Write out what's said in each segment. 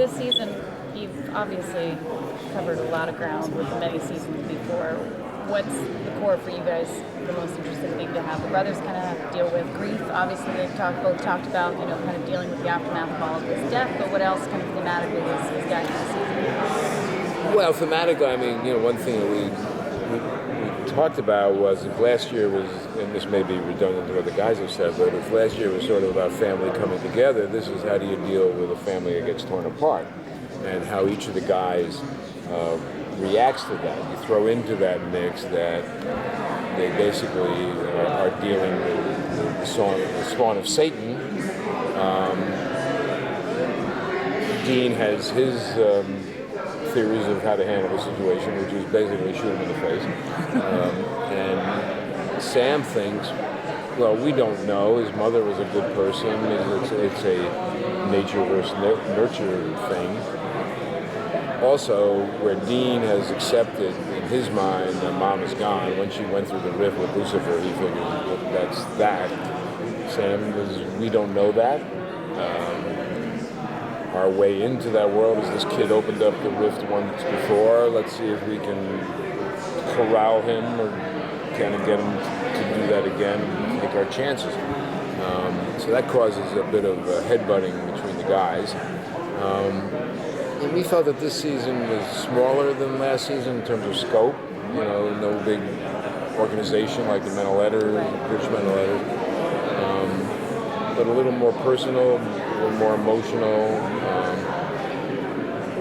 this season, you've obviously covered a lot of ground with the many seasons before. What's the core for you guys, the most interesting thing to have the brothers kind of have to deal with? Grief, obviously they've both talked about, kind of dealing with the aftermath of all of his death, but what else kind of thematically is that kind of season? Well, thematically, I mean, one thing that we talked about was if last year was, and this may be redundant to what the guys have said, but if last year was sort of about family coming together, this is how do you deal with a family that gets torn apart, and how each of the guys reacts to that. You throw into that mix that they basically are dealing with the spawn of Satan. Dean has his theories of how to handle the situation, which is basically shoot him in the face. And Sam thinks, well, we don't know. His mother was a good person. It's a nature versus nurture thing. Also, where Dean has accepted in his mind that Mom is gone, when she went through the rift with Lucifer, he figures that's that. Sam is, we don't know that. Our way into that world is this kid opened up the rift once before. Let's see if we can corral him or kind of get him to do that again and take our chances. So that causes a bit of headbutting between the guys. And we felt that this season was smaller than last season in terms of scope. No big organization like the Mental Letters, British Mental Letters, but a little more personal, a little more emotional,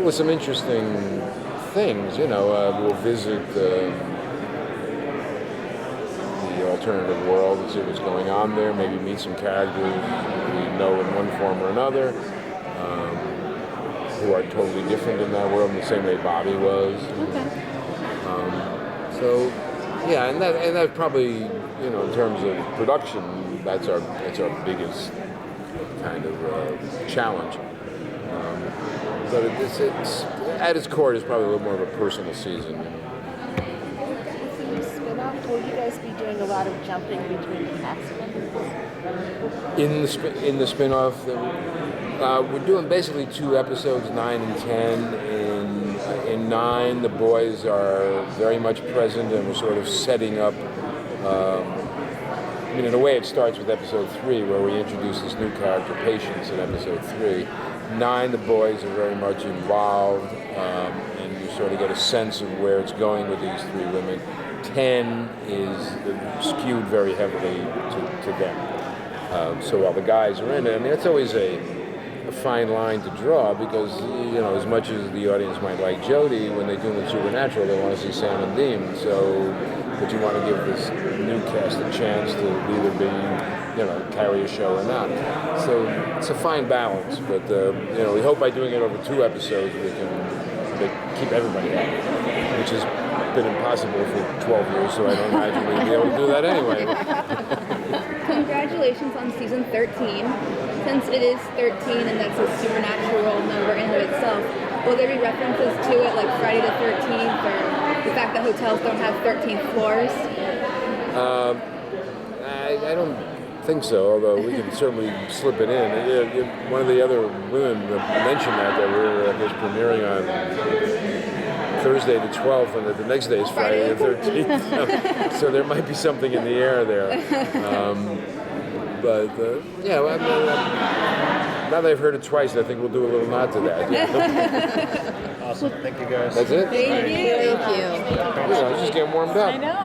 with some interesting things. We'll visit the alternative world and see what's going on there. Maybe meet some characters we know in one form or another. Who are totally different in that world in the same way Bobby was. Okay. And that probably, in terms of production, that's our biggest kind of challenge. But it's at its core, it's probably a little more of a personal season. Spin-off, will you guys be doing a lot of jumping between the cast members? In the spin-off, we're doing basically 2 episodes, 9 and 10. In 9, the boys are very much present, and we're sort of setting up. In a way, it starts with episode 3, where we introduce this new character, Patience, in episode 3. 9, the boys are very much involved, and you sort of get a sense of where it's going with these 3 women. 10 is skewed very heavily to them. So while the guys are in it, it's always a fine line to draw because, as much as the audience might like Jodie, when they do the Supernatural, they want to see Sam and Dean. But you want to give this new cast a chance to either be, carry a show or not. So it's a fine balance, but, we hope by doing it over 2 episodes, we can keep everybody happy, which has been impossible for 12 years, so I don't imagine we'd be able to do that anyway. Congratulations on season 13. Since it is 13 and that's a supernatural number in and of itself, will there be references to it like Friday the 13th or the fact that hotels don't have 13 floors? I don't think so, although we can certainly slip it in. One of the other women mentioned that we're premiering on Thursday the 12th, and that the next day is Friday the 13th. So there might be something in the air there. Now that I've heard it twice, I think we'll do a little nod to that. Yeah. Awesome. Thank you, guys. That's it? Thank you. Just getting warmed up. I know.